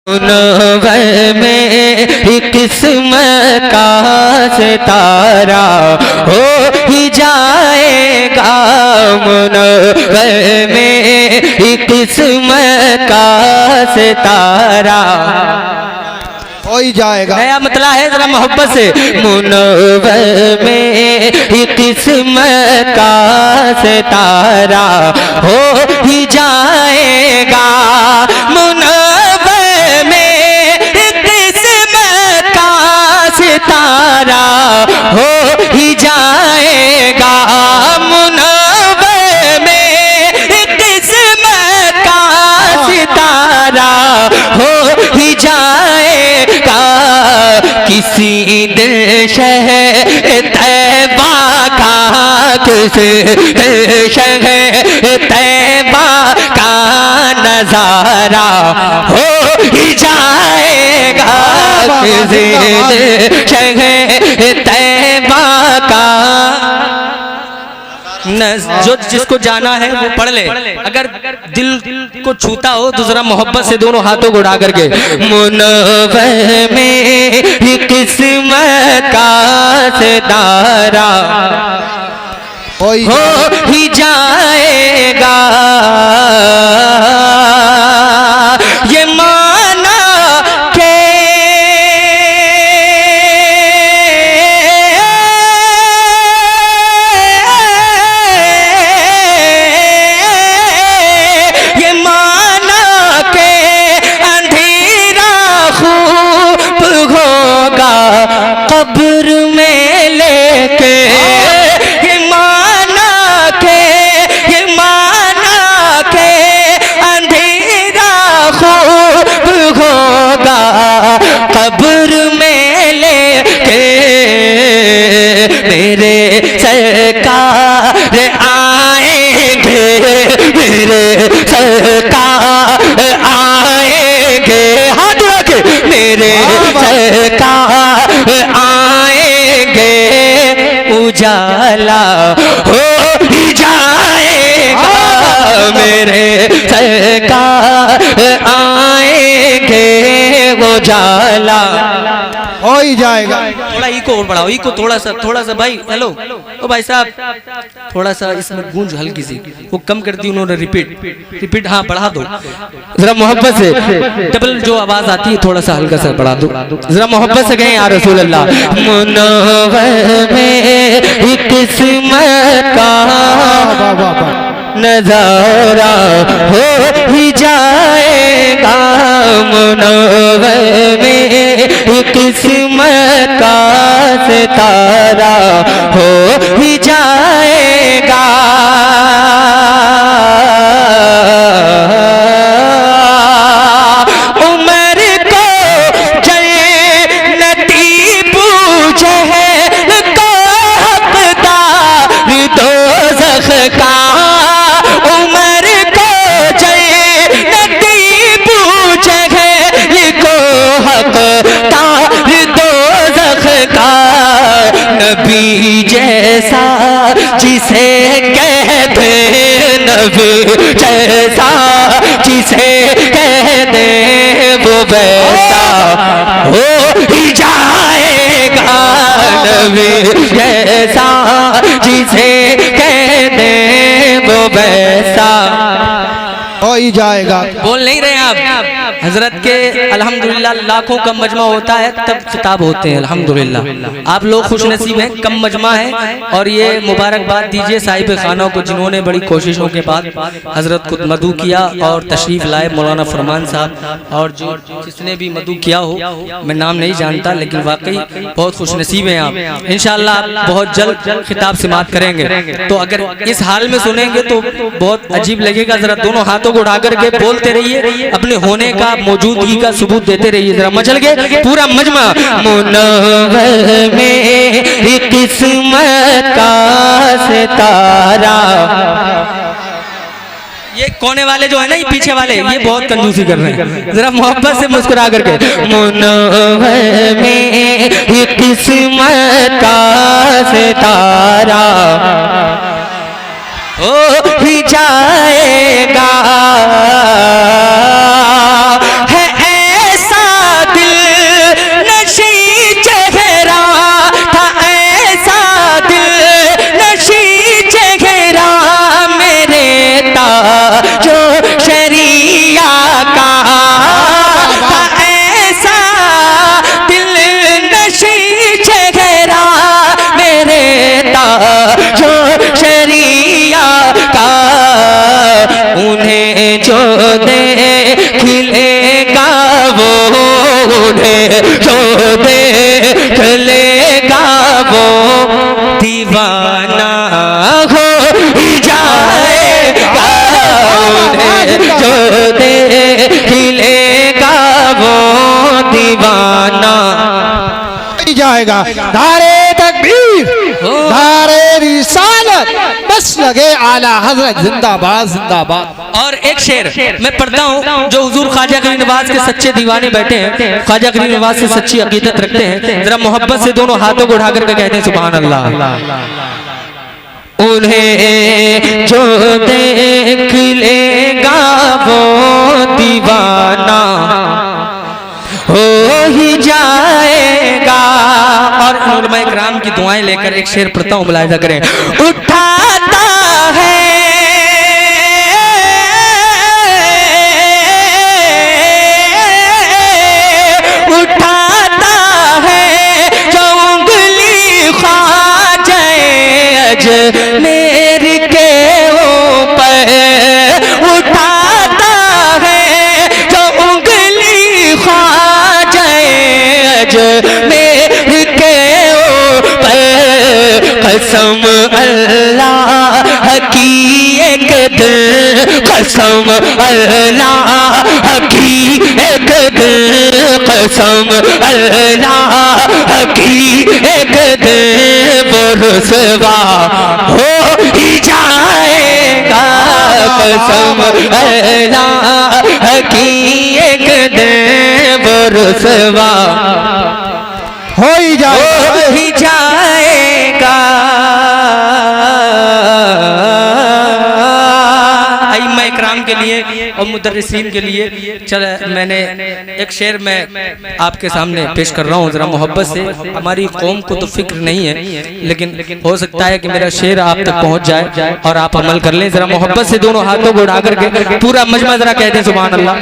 मुनव्वर में किस्मत का सितारा हो ही जाएगा। मुनव्वर में किस्मत का सितारा हो ही जाएगा। नया मतला है, जरा मोहब्बत से। मुनव्वर में किस्मत का सितारा हो ही जाएगा। मुनव्वर में किस्मत का सितारा हो ही जाएगा। मुनव्वर में किस्मत का सितारा हो ही जाएगा। किसी दिन शहर तैबा का, किसी दिन शहर तैबा का नजारा हो ही जाएगा। किसी दिन शहर तैबा का जो जिसको जाना है वो पढ़ ले। अगर दिल को छूता हो तो जरा मोहब्बत से दोनों हाथों को उठा करके। मुनव्वर में किस्मत का सितारा हो ही जाएगा। ये माना के कब्र में लेके, ये माना के अंधेरा खूब होगा। कब्र में लेके मेरे सरकार आएंगे, मेरे सरकार आएंगे। हाथ रखे, मेरे सरकार आएंगे। उजाला हो ही जाएगा। मेरे सरकार आएंगे। उजाला हो ही जाएगा। थोड़ा इको और बढ़ाओ, इको थोड़ा सा भाई। हेलो ओ भाई साहब, थोड़ा सा इसमें गूंज हल्की सी वो कम कर दी उन्होंने। रिपीट हाँ बढ़ा दो जरा मोहब्बत से। डबल जो आवाज आती है थोड़ा सा हल्का सा बढ़ा दो जरा मोहब्बत से कहें या रसूल अल्लाह। मुनव्वर में किस्मत का नजारा हो ही जाएगा। मुनव्वर में किस्मत का सितारा हो ही जाएगा। उमर को जन्नती पूछे को हकदार दोज़ख का। उमर को जन्नती पूछे को हकदार दोज़ख का। नबी जैसा जिसे कहते, नबी जैसा जिसे कहते वो वैसा हो ही जाएगा। नबी जैसा जिसे कहते वो वैसा हो ही जाएगा। बोल नहीं रहे आप? हजरत के अल्हम्दुलिल्लाह लाखों का मजमा होता है तब खिताब होते हैं। अल्हम्दुलिल्लाह आप लोग खुश नसीब हैं, कम मजमा है। और ये मुबारकबाद दीजिए साहिब खानों को जिन्होंने बड़ी कोशिशों के बाद हजरत को मदू किया और तशरीफ लाए। मौलाना फरमान साहब और जो जिसने भी मदू किया हो, मैं नाम नहीं जानता, लेकिन वाकई बहुत खुश नसीब हैं आप। इंशाअल्लाह आप बहुत जल्द खिताब समाअत करेंगे। तो अगर इस हाल में सुनेंगे तो बहुत अजीब लगेगा। जरा दोनों हाथों को उठा करके बोलते रहिए, अपने होने का मौजूदगी का सबूत देते रहिए। जरा मचल के पूरा मजमा। मुनव्वर में किस्मत का सितारा। ये कोने वाले जो है ना, ये पीछे वाले, ये बहुत कंजूसी कर रहे हैं। जरा मोहब्बत से मुस्कुरा करके। मुनव्वर में किस्मत का सितारा हो ही जाएगा। है ऐसा जो देख लेगा वो दीवाना हो जाएगा, जो देख लेगा वो दीवाना हो जाएगा। नारे तकबीर, नारे रिसालत, बस लगे आला हजरत जिंदाबाद जिंदाबाद। और एक शेर मैं पढ़ता हूँ जो हुजूर ख्वाजा करीम नवाज के सच्चे दीवाने बैठे हैं, ख्वाजा करीम नवाज से सच्ची अकीदत रखते हैं, जरा मोहब्बत से दोनों हाथों को उठा करके कहते हैं सुभान अल्लाह। उन्हें जो देख लेगा वो दीवाना हो ही जाएगा। और उलमा इकराम की दुआएं लेकर एक शेर पढ़ता हूँ, मुलाहिजा करें। उठाता है मेरे के ऊपर, उठाता है जो उंगली ख्वाजा मेरे के ऊपर, कसम अल्लाह की एक दिल, कसम अल्लाह की एक दिल, कसम अल्लाह की एक दिल, वो रुसवा हो ही जाएगा, कसम अल्लाह की एक दिन वो रुसवा हो ही जाएगा। अइम्मा इकराम के लिए और मुदर्रिसीन के लिए चल मैंने एक शेर में आपके सामने पेश कर रहा हूँ, जरा मोहब्बत से। हमारी कौम को तो फिक्र नहीं है, लेकिन हो सकता है कि मेरा शेर आप तक पहुँच जाए और आप अमल कर लें। जरा मोहब्बत से दोनों हाथों को उठा करके पूरा मजमा जरा कहते हैं सुभान अल्लाह।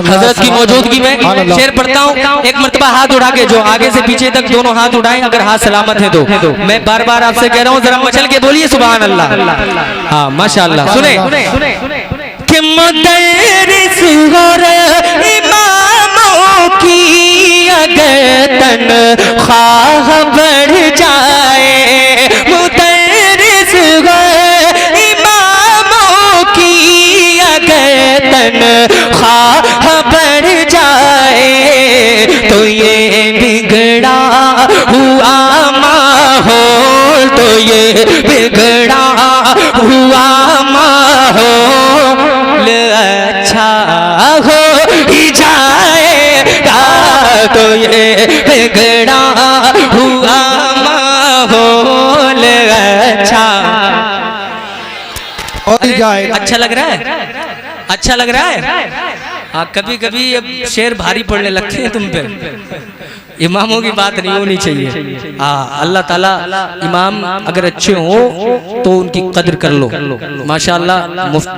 हजरत की मौजूदगी में शेर पढ़ता हूँ, एक मरतबा हाथ उठा के जो आगे से पीछे तक दोनों हाथ उठाएं, अगर हाथ सलामत है तो। मैं बार बार आपसे कह रहा हूँ जरा मचल के बोलिए सुभान अल्लाह। हाँ माशाअल्लाह। सुने कि मुदर्रिस और इमामों की अगर तनख्वाह बढ़ जाए, मुदर्रिस और इमामों की अगर तनख्वाह बढ़ जाए, तो ये बिगड़ा हुआ माहौल, तो ये बिगड़ा हुआ माहौल अच्छा हो ही जाएगा, तो ये बिगड़ा हुआ माहौल अच्छा हो ही जाएगा। अच्छा लग रहा है, अच्छा लग रहा है। हाँ कभी कभी अब शेर भारी पड़ने लगते हैं तुम पे, इमामों की बात नहीं होनी चाहिए। हाँ अल्लाह ताला इमाम अगर अच्छे हो तो उनकी कदर कर लो। माशाअल्लाह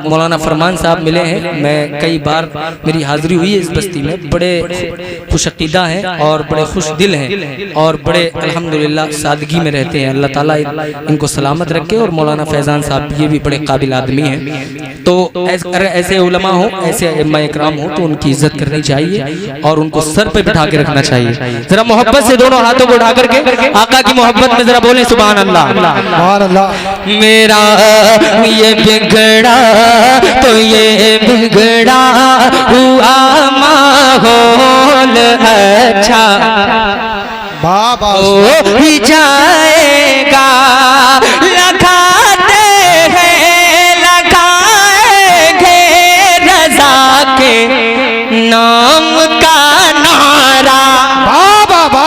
मौलाना फरमान साहब मिले हैं, मैं कई बार मेरी हाजिरी हुई है इस बस्ती में, बड़े खुशअकीदा हैं और बड़े खुश दिल हैं और बड़े अल्हम्दुलिल्लाह सादगी में रहते हैं। अल्लाह ताला इनको सलामत रखे। और मौलाना फैजान साहब ये भी बड़े काबिल आदमी हैं। तो ऐसे उलमा हो, ऐसे इमाम इकराम हो तो उनकी इज्जत करनी चाहिए और उनको सर पे बिठा के रखना चाहिए। जरा मोहब्बत से दोनों हाथों को उठा करके आका की मोहब्बत में जरा बोले सुभान अल्लाह। मेरा ये बिगड़ा तो ये बिगड़ा हुआ माहौल अच्छा हो ही जाएगा। लगाते हैं लगाएंगे रज़ा के नाम का नारा।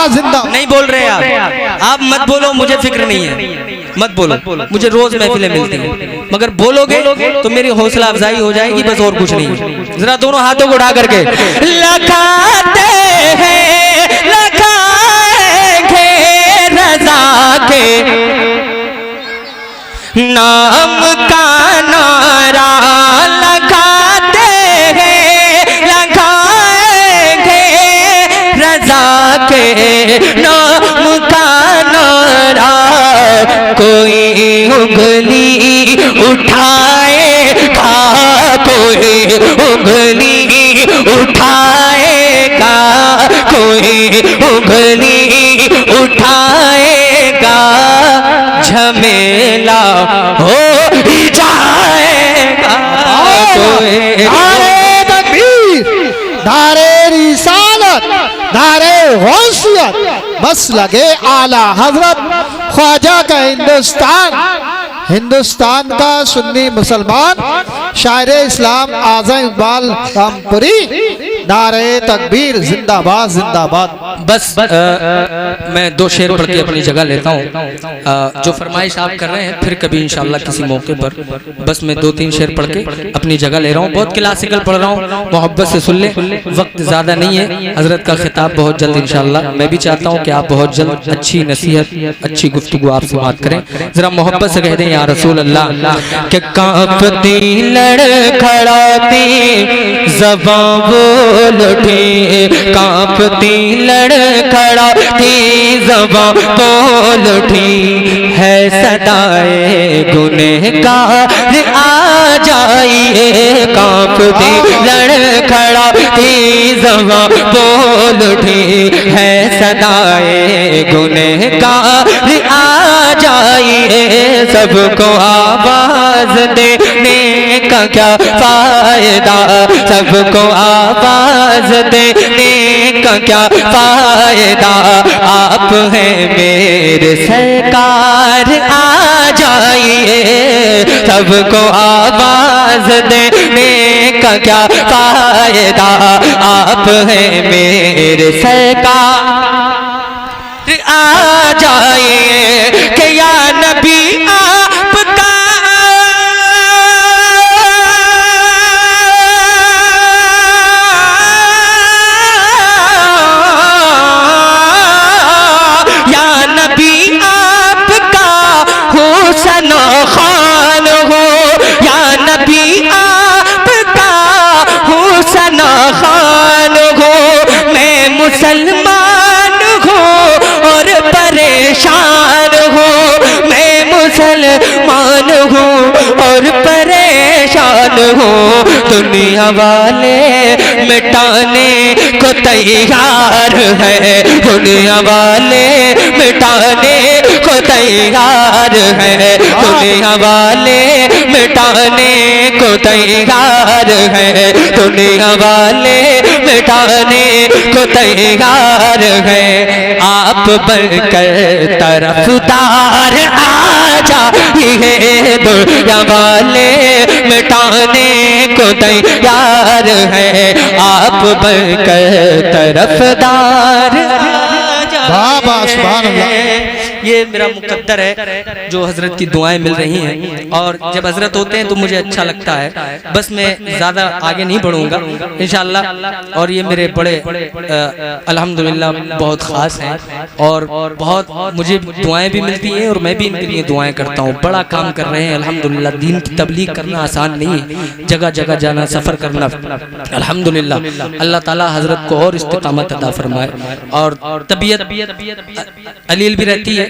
जिंदा नहीं बोल रहे आप मत बोलो, मुझे फिक्र नहीं है, मत बोलो, मुझे रोज महफिलें मिलती हैं, मगर बोलोगे तो मेरी हौसला अफजाई हो जाएगी, बस और कुछ नहीं। जरा दोनों हाथों को उठा करके लगाते हैं लगाएंगे रज़ा के नाम का नारा। लगाते हैं लगाएंगे रज़ा के नाम का नारा। कोई उंगली उठाएगा, कोई उंगली उठाएगा, कोई झमेला हो ही जाएगा। नारे तकबीर, नारे रिसालत, नारे गौसियत, बस लगे आला हजरत ख्वाजा का हिंदुस्तान का सुन्नी मुसलमान शायर इस्लाम आज़म इकबाल रामपुरी, नारे तकबीर, जिंदाबाद जिंदाबाद। बस मैं 2 शेर पढ़ के अपनी जगह लेता हूँ। जो फरमाइश आप कर रहे हैं फिर कभी इंशाल्लाह किसी मौके पर, बस मैं 2-3 शेर पढ़ के अपनी जगह ले रहा हूँ। बहुत क्लासिकल पढ़ रहा हूँ, मोहब्बत से सुन ले, वक्त ज़्यादा नहीं है। हजरत का खिताब बहुत जल्द इंशाल्लाह। मैं भी चाहता हूँ कि आप बहुत जल्द अच्छी नसीहत, अच्छी गुफ्तगू आपसे बात करें। ज़रा मोहब्बत से कह दें या रसूल अल्लाह कि कांपती लड़खड़ाती ज़बां बोल उठी, कांपती लड़खड़ाती ज़बां बोल उठी, है सदाए गुनहगार आ जाइए। कांपती लड़खड़ाती ज़बां बोल उठी, है सदाए गुनहगार आ जाइए। सबको आवाज देने का क्या फायदा, सबको आवाज देने का क्या फायदा, आप हैं मेरे सरकार आ जाइए। सबको आवाज देने का क्या फायदा, आप हैं मेरे सरकार आ जाइए। कि या नबी आपका या नबी आपका हुस्न खान हो, या नबी आपका हुस्न खान हो। मैं मुसलमान हूँ और परेशान हूँ, मैं मुसलमान हूँ और परेशान हूँ। दुनिया वाले मिटाने को तैयार है, दुनिया वाले मिटाने को तैयार है, दुनिया वाले मिटाने को तैयार है, दुनिया वाले मिटाने को तैयार है। आप बनकर तरफदार आ जाइए, दुनिया वाले मिटाने को तैयार है। आप बनकर तरफदार बाबा सुभान अल्लाह। ये मेरा मुकद्दर है जो हजरत की दुआएं मिल रही हैं, और जब हजरत होते हैं तो मुझे अच्छा लगता है। बस मैं ज़्यादा आगे नहीं बढ़ूंगा इंशाल्लाह। और ये मेरे बड़े अल्हम्दुलिल्लाह बहुत ख़ास हैं, और बहुत मुझे दुआएं भी मिलती हैं, और मैं भी इनके लिए दुआएं करता हूँ। बड़ा काम कर रहे हैं अल्हम्दुलिल्लाह। दीन की तबलीग करना आसान नहीं है, जगह जगह जाना, सफ़र करना। अल्हम्दुलिल्लाह अल्लाह ताला हजरत को और इस्तिकामत अता फरमाए, और तबीयत अलील भी रहती है,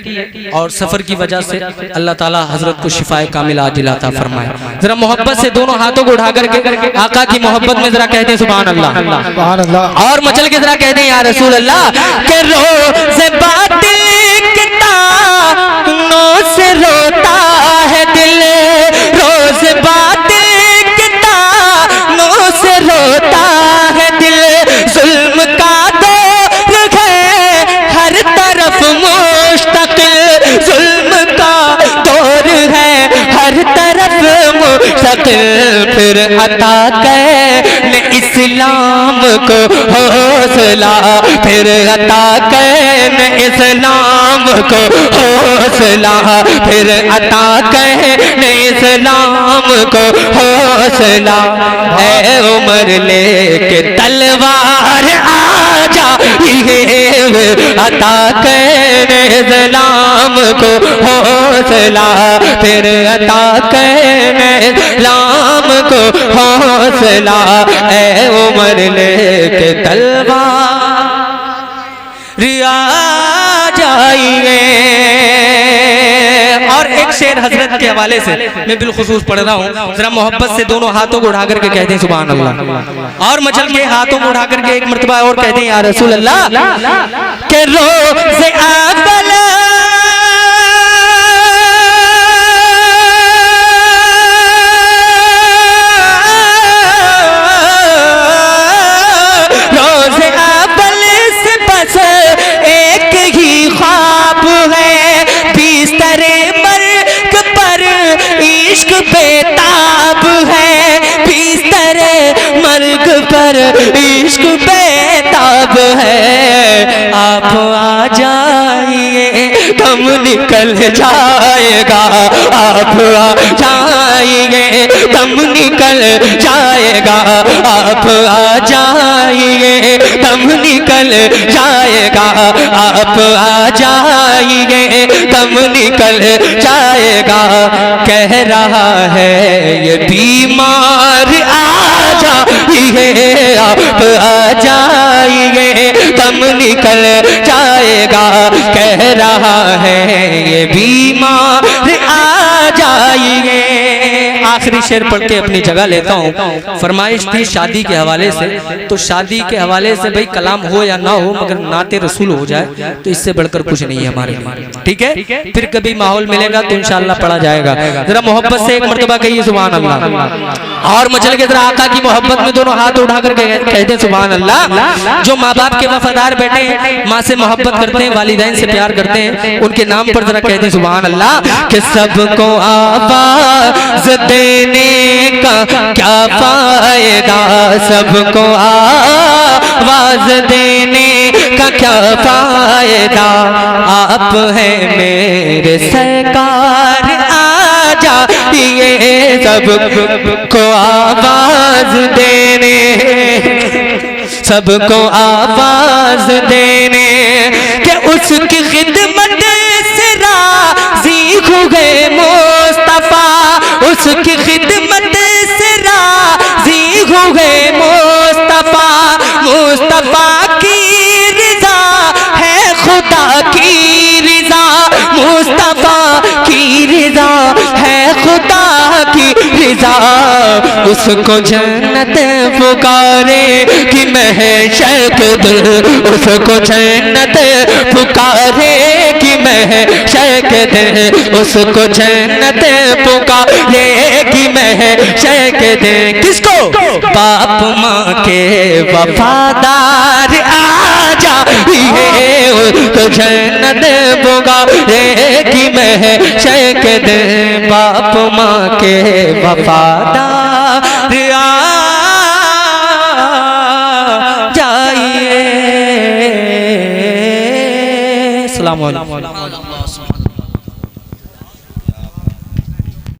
और सफर की वजह से अल्लाह ताला हजरत को शिफाए कामिल आजिल अता फरमाए। जरा मोहब्बत से दोनों हाथों को उठा करके आका की मोहब्बत में जरा कहते हैं सुभान अल्लाह, सुभान अल्लाह। और मचल के जरा कहते हैं या रसूल अल्लाह के रोज़ बातिल कितानों से रोता है दिल, रोज़ बातिल कितानों से रोता है दिल। जुल्म का दौर है हर तरफ मुश्तकिल, जुल्म का दौर है हर तरफ मुश्तकिल। फिर अता करने इस्लाम को हौसला, फिर अता करने इस्लाम को हौसला, फिर अता करने इस्लाम को हौसला। ऐ उमर लेके तलवार आ जाइए, अता करने इस्लाम को हौसला, फिर अता करने इस्लाम को हौसला। ऐ उमर लेके तलवार आ जाइए। और एक शेर हजरत के हवाले से मैं बिलखुसूस पढ़ रहा हूँ, जरा मोहब्बत से दोनों हाथों को उठा करके कहते हैं सुभान अल्लाह, और मचल के हाथों को उठा करके एक मर्तबा और कहते हैं या रसूल अल्लाह के रोज़ अव्वल निकल जाएगा, आप आ जाइए, दम निकल जाएगा, आप आ जाइए, दम निकल जाएगा, आप आ जाइए, दम निकल जाएगा। कह रहा है ये बीमार आ जाइए, आप आ जाइए, दम निकल जाएगा। कह रहा है ये बीमार आ जाइए। आखिरी शेर पढ़ के अपनी जगह लेता हूँ। फरमाइश थी शादी के हवाले से, तो शादी के हवाले से भाई कलाम हो या ना हो मगर नाते रसूल हो जाए तो इससे बढ़कर कुछ नहीं है हमारे लिए, ठीक है। फिर कभी माहौल मिलेगा तो इंशाअल्लाह पढ़ा जाएगा। जरा मोहब्बत से एक मर्तबा कहिए सुभान अल्लाह, और मचल के जरा आका की मोहब्बत में दोनों हाथ उठाकर कहते हैं सुभान अल्लाह। जो माँ बाप के वफादार बेटे माँ से मोहब्बत करते हैं, वालिदैन से प्यार करते हैं, उनके नाम पर जरा कहते हैं सुभान अल्लाह। कि सबको आवाज देने का क्या फायदा, सबको आवाज देने का क्या फायदा, आप हैं मेरे सरकार आ जाइए, सबको आवाज देने, सबको आवाज देने के उसकी खिदमत से राजी हुए मुस्तफा, उसकी खिदमत से राजी हुए मुस्तफा, मुस्तफा की रिजा है खुदा की रिजा, मुस्तफा की रिजा है खुदा की रिजा, उसको जन्नत पुकारे कि महशक दिल, उसको जन्नत पुकारे कि महशक दिल, उसको जन्नत पुकारे कि महशक दिल। किसको? बाप माँ के वफादार आ जाइए, उसको जन्नत पुकारे कि महशक दिल, बाप माँ के वफादार आ जाइए। अस्सलाम वालेकुम।